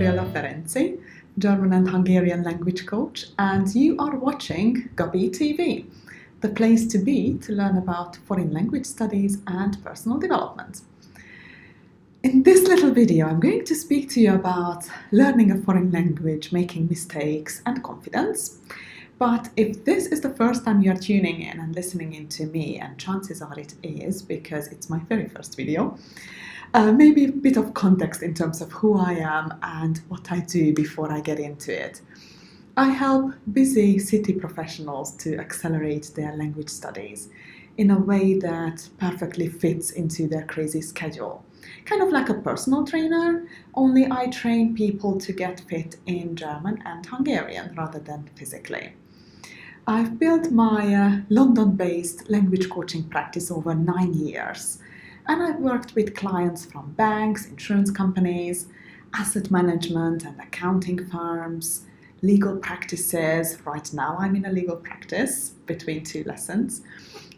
Gabriella Ferenczi, German and Hungarian language coach, and you are watching Gabi TV, the place to be to learn about foreign language studies and personal development. In this little video, I'm going to speak to you about learning a foreign language, making mistakes, and confidence. But if this is the first time you're tuning in and listening in to me, and chances are it is because it's my very first video, maybe a bit of context in terms of who I am and what I do before I get into it. I help busy city professionals to accelerate their language studies in a way that perfectly fits into their crazy schedule. Kind of like a personal trainer, only I train people to get fit in German and Hungarian rather than physically. I've built my London-based language coaching practice over 9 years. And I've worked with clients from banks, insurance companies, asset management and accounting firms, legal practices. Right now I'm in a legal practice between 2 lessons.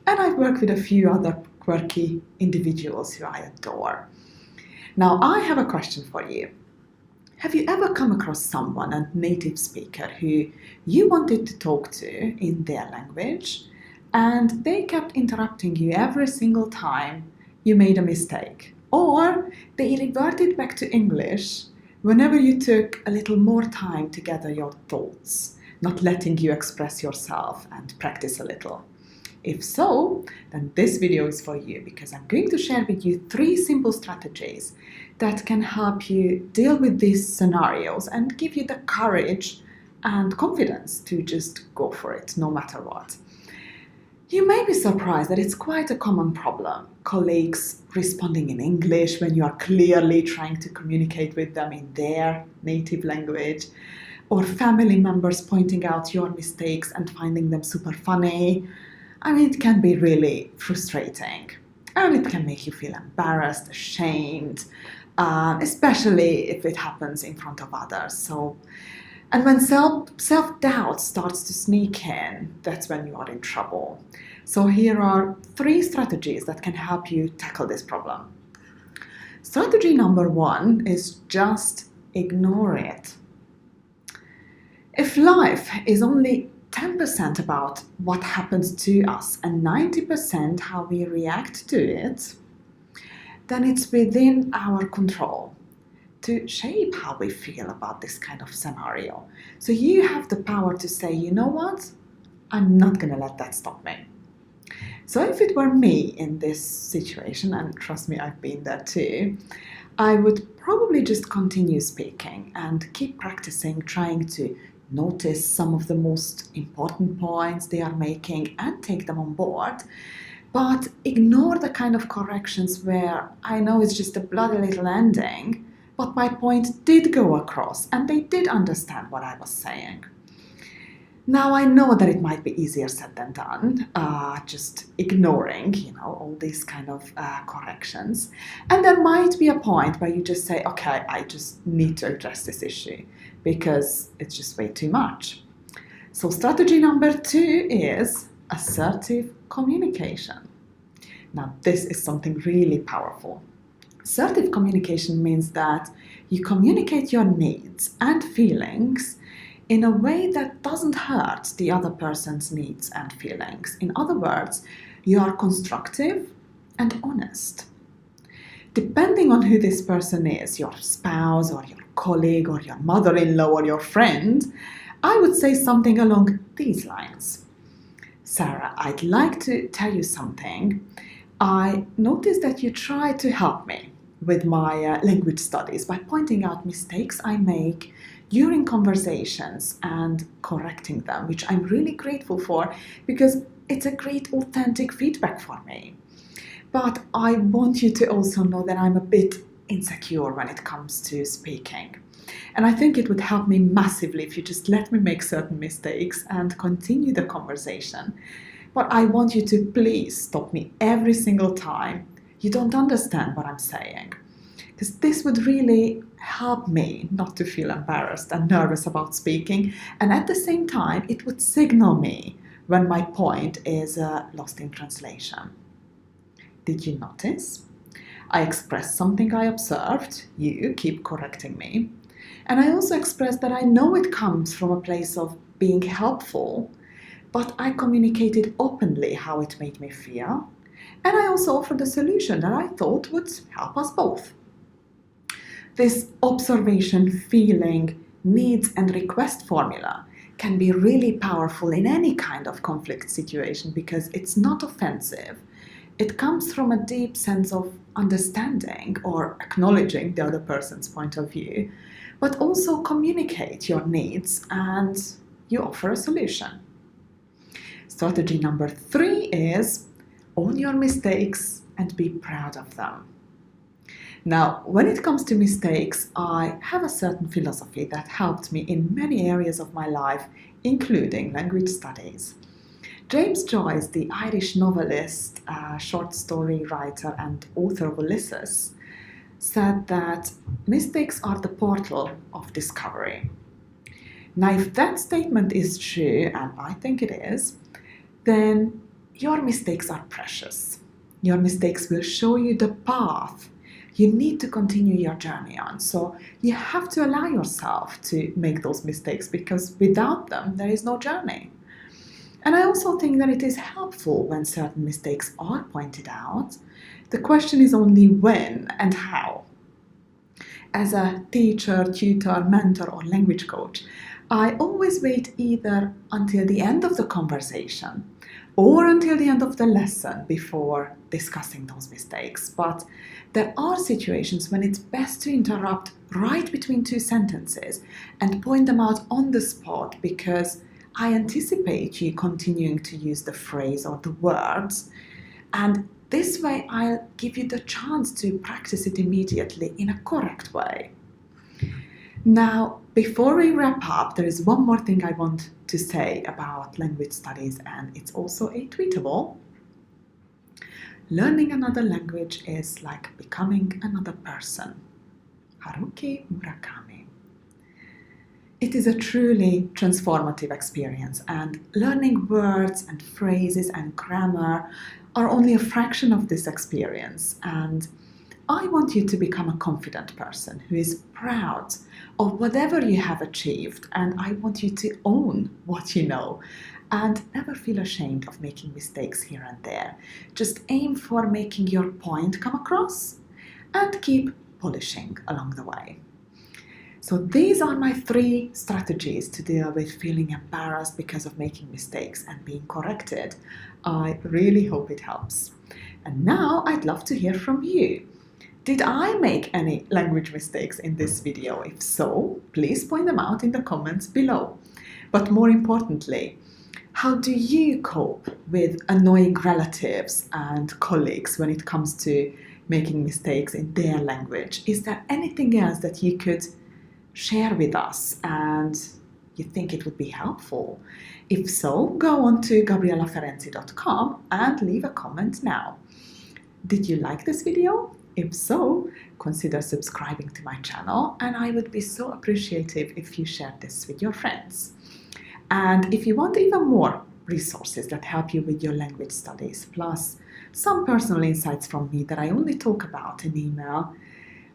And I've worked with a few other quirky individuals who I adore. Now I have a question for you. Have you ever come across someone, a native speaker, who you wanted to talk to in their language, and they kept interrupting you every single time you made a mistake, or they reverted back to English whenever you took a little more time to gather your thoughts, not letting you express yourself and practice a little? If so, then this video is for you, because I'm going to share with you 3 simple strategies that can help you deal with these scenarios and give you the courage and confidence to just go for it no matter what. You may be surprised that it's quite a common problem. Colleagues responding in English when you are clearly trying to communicate with them in their native language, or family members pointing out your mistakes and finding them super funny. I mean, it can be really frustrating, and it can make you feel embarrassed, ashamed, especially if it happens in front of others. And when self-doubt starts to sneak in, that's when you are in trouble. So here are 3 strategies that can help you tackle this problem. Strategy number 1 is just ignore it. If life is only 10% about what happens to us and 90% how we react to it, then it's within our control to shape how we feel about this kind of scenario. So you have the power to say, you know what? I'm not going to let that stop me. So if it were me in this situation, and trust me, I've been there too, I would probably just continue speaking and keep practicing, trying to notice some of the most important points they are making and take them on board, but ignore the kind of corrections where I know it's just a bloody little ending, but my point did go across and they did understand what I was saying. Now I know that it might be easier said than done, just ignoring, all these kind of corrections. And there might be a point where you just say, okay, I just need to address this issue because it's just way too much. So strategy number 2 is assertive communication. Now this is something really powerful. Assertive communication means that you communicate your needs and feelings in a way that doesn't hurt the other person's needs and feelings. In other words, you are constructive and honest. Depending on who this person is, your spouse or your colleague or your mother-in-law or your friend, I would say something along these lines. Sarah, I'd like to tell you something. I noticed that you try to help me with my language studies by pointing out mistakes I make during conversations and correcting them, which I'm really grateful for because it's a great authentic feedback for me. But I want you to also know that I'm a bit insecure when it comes to speaking. And I think it would help me massively if you just let me make certain mistakes and continue the conversation. But I want you to please stop me every single time you don't understand what I'm saying. Because this would really help me not to feel embarrassed and nervous about speaking. And at the same time, it would signal me when my point is lost in translation. Did you notice? I expressed something I observed. You keep correcting me. And I also expressed that I know it comes from a place of being helpful, but I communicated openly how it made me feel. And I also offered a solution that I thought would help us both. This observation, feeling, needs, and request formula can be really powerful in any kind of conflict situation because it's not offensive. It comes from a deep sense of understanding or acknowledging the other person's point of view, but also communicate your needs and you offer a solution. Strategy number 3 is own your mistakes and be proud of them. Now, when it comes to mistakes, I have a certain philosophy that helped me in many areas of my life, including language studies. James Joyce, the Irish novelist, short story writer, and author of Ulysses, said that mistakes are the portal of discovery. Now, if that statement is true, and I think it is, then your mistakes are precious. Your mistakes will show you the path you need to continue your journey on. So you have to allow yourself to make those mistakes because without them, there is no journey. And I also think that it is helpful when certain mistakes are pointed out. The question is only when and how. As a teacher, tutor, mentor, or language coach, I always wait either until the end of the conversation or until the end of the lesson before discussing those mistakes. But there are situations when it's best to interrupt right between two sentences and point them out on the spot because I anticipate you continuing to use the phrase or the words, and this way I'll give you the chance to practice it immediately in a correct way. Now, before we wrap up, there is one more thing I want to say about language studies, and it's also a tweetable. Learning another language is like becoming another person. Haruki Murakami. It is a truly transformative experience, and learning words and phrases and grammar are only a fraction of this experience. And I want you to become a confident person who is proud of whatever you have achieved, and I want you to own what you know and never feel ashamed of making mistakes here and there. Just aim for making your point come across and keep polishing along the way. So these are my 3 strategies to deal with feeling embarrassed because of making mistakes and being corrected. I really hope it helps. And now I'd love to hear from you. Did I make any language mistakes in this video? If so, please point them out in the comments below. But more importantly, how do you cope with annoying relatives and colleagues when it comes to making mistakes in their language? Is there anything else that you could share with us and you think it would be helpful? If so, go on to gabrielaferenzi.com and leave a comment now. Did you like this video? If so, consider subscribing to my channel, and I would be so appreciative if you shared this with your friends. And if you want even more resources that help you with your language studies, plus some personal insights from me that I only talk about in email,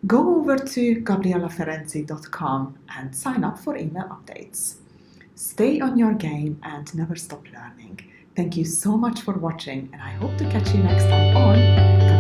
go over to gabrielaferenzi.com and sign up for email updates. Stay on your game and never stop learning. Thank you so much for watching, and I hope to catch you next time on